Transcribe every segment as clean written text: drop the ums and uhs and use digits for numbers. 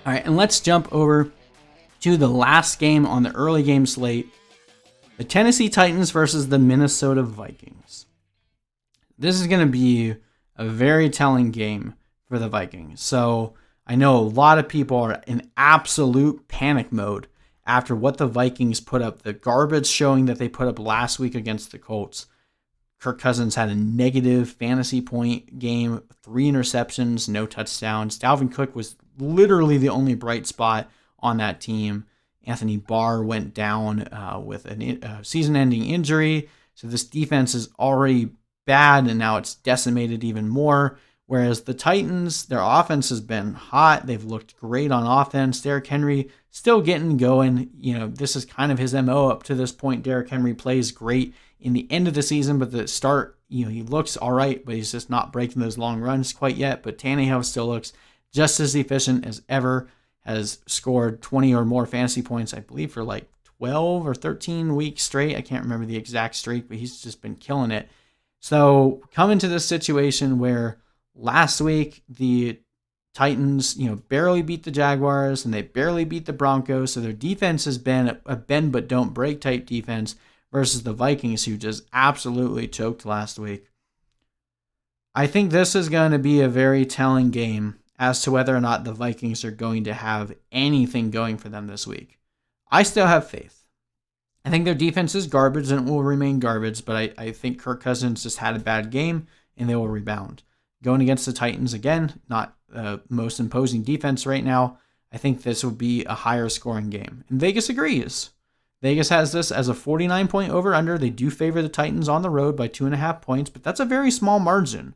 All right, and let's jump over to the last game on the early game slate. The Tennessee Titans versus the Minnesota Vikings. This is going to be a very telling game for the Vikings. So I know a lot of people are in absolute panic mode after what the Vikings put up, the garbage showing that they put up last week against the Colts. Kirk Cousins had a negative fantasy point game, 3 interceptions, no touchdowns. Dalvin Cook was literally the only bright spot on that team. Anthony Barr went down with a season-ending injury. So this defense is already bad, and now it's decimated even more. Whereas the Titans, their offense has been hot. They've looked great on offense. Derrick Henry still getting going. This is kind of his MO up to this point. Derrick Henry plays great in the end of the season, but the start, he looks all right, but he's just not breaking those long runs quite yet. But Tannehill still looks just as efficient as ever, has scored 20 or more fantasy points, I believe, for like 12 or 13 weeks straight. I can't remember the exact streak, but he's just been killing it. So coming to this situation where last week the Titans, barely beat the Jaguars and they barely beat the Broncos. So their defense has been a bend but don't break type defense versus the Vikings, who just absolutely choked last week. I think this is going to be a very telling game as to whether or not the Vikings are going to have anything going for them this week. I still have faith. I think their defense is garbage and it will remain garbage, but I think Kirk Cousins just had a bad game and they will rebound. Going against the Titans, again, not the most imposing defense right now. I think this will be a higher scoring game. And Vegas agrees. Vegas has this as a 49-point over-under. They do favor the Titans on the road by 2.5 points, but that's a very small margin.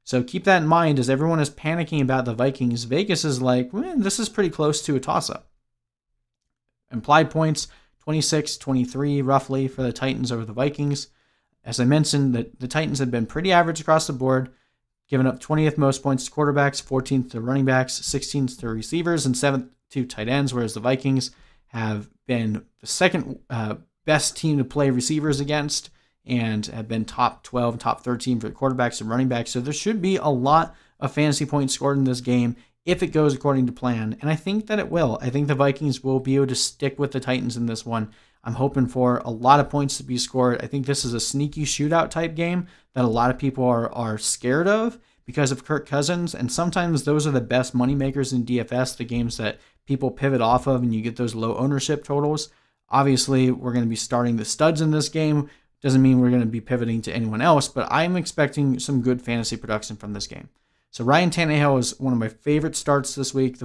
So keep that in mind as everyone is panicking about the Vikings. Vegas is like, this is pretty close to a toss-up. Implied points, 26-23 roughly for the Titans over the Vikings. As I mentioned, the Titans have been pretty average across the board, giving up 20th most points to quarterbacks, 14th to running backs, 16th to receivers, and 7th to tight ends, whereas the Vikings have been the second best team to play receivers against and have been top 12, top 13 for quarterbacks and running backs. So there should be a lot of fantasy points scored in this game if it goes according to plan. And I think that it will. I think the Vikings will be able to stick with the Titans in this one. I'm hoping for a lot of points to be scored. I think this is a sneaky shootout type game that a lot of people are scared of because of Kirk Cousins. And sometimes those are the best money makers in DFS, the games that people pivot off of and you get those low ownership totals. Obviously, we're going to be starting the studs in this game. Doesn't mean we're going to be pivoting to anyone else, but I'm expecting some good fantasy production from this game. So Ryan Tannehill is one of my favorite starts this week.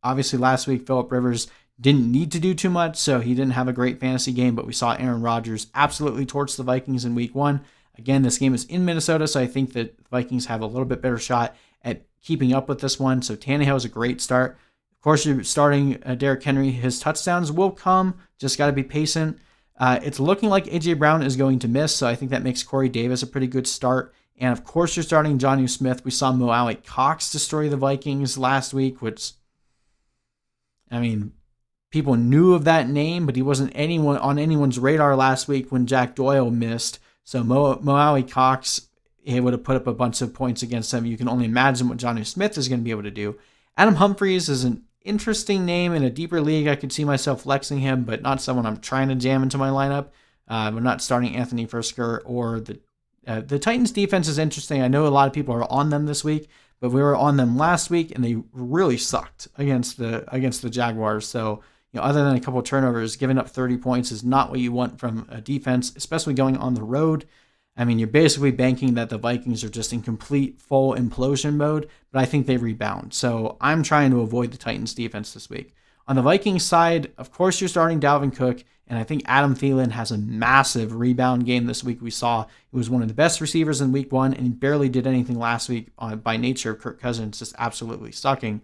Obviously, last week, Phillip Rivers didn't need to do too much, so he didn't have a great fantasy game, but we saw Aaron Rodgers absolutely torch the Vikings in week 1. Again, this game is in Minnesota, so I think that the Vikings have a little bit better shot at keeping up with this one. So Tannehill is a great start. Of course, you're starting Derrick Henry. His touchdowns will come. Just got to be patient. It's looking like A.J. Brown is going to miss, so I think that makes Corey Davis a pretty good start. And, of course, you're starting Jonnu Smith. We saw Mo Alley-Cox destroy the Vikings last week, which, people knew of that name, but he wasn't on anyone's radar last week when Jack Doyle missed. So Mo Alley-Cox, he would have put up a bunch of points against him. You can only imagine what Jonnu Smith is going to be able to do. Adam Humphries is an interesting name in a deeper league. I could see myself flexing him, but not someone I'm trying to jam into my lineup. I'm not starting Anthony Firkser or the Titans defense is interesting. I know a lot of people are on them this week, but we were on them last week and they really sucked against the Jaguars. So, other than a couple of turnovers, giving up 30 points is not what you want from a defense, especially going on the road. You're basically banking that the Vikings are just in complete full implosion mode, but I think they rebound. So I'm trying to avoid the Titans defense this week. On the Vikings side, of course, you're starting Dalvin Cook, and I think Adam Thielen has a massive rebound game this week. We saw he was one of the best receivers in week 1, and he barely did anything last week by nature of Kirk Cousins just absolutely sucking.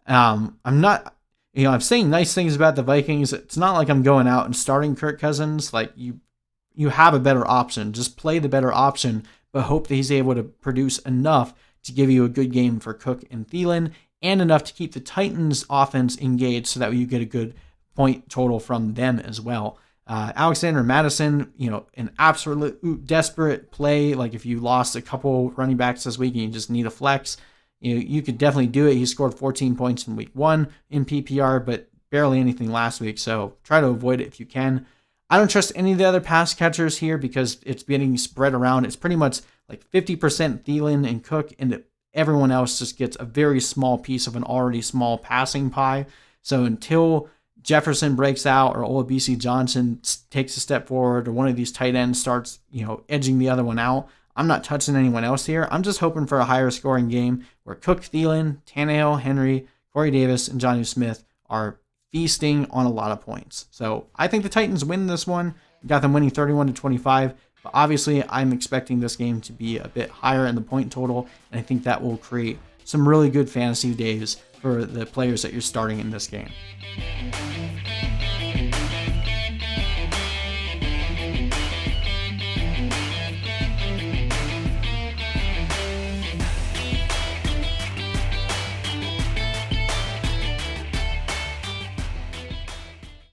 I'm saying nice things about the Vikings. It's not like I'm going out and starting Kirk Cousins. Like, you have a better option. Just play the better option, but hope that he's able to produce enough to give you a good game for Cook and Thielen and enough to keep the Titans offense engaged so that you get a good point total from them as well. Alexander Mattison, an absolute desperate play. Like if you lost a couple running backs this week and you just need a flex, you could definitely do it. He scored 14 points in week 1 in PPR, but barely anything last week. So try to avoid it if you can. I don't trust any of the other pass catchers here because it's getting spread around. It's pretty much like 50% Thielen and Cook, and everyone else just gets a very small piece of an already small passing pie. So until Jefferson breaks out or Olabisi Johnson takes a step forward or one of these tight ends starts, edging the other one out, I'm not touching anyone else here. I'm just hoping for a higher scoring game where Cook, Thielen, Tannehill, Henry, Corey Davis, and Jonnu Smith are feasting on a lot of points. So I think the Titans win this one. Got them winning 31-25. But obviously, I'm expecting this game to be a bit higher in the point total, and I think that will create some really good fantasy days for the players that you're starting in this game.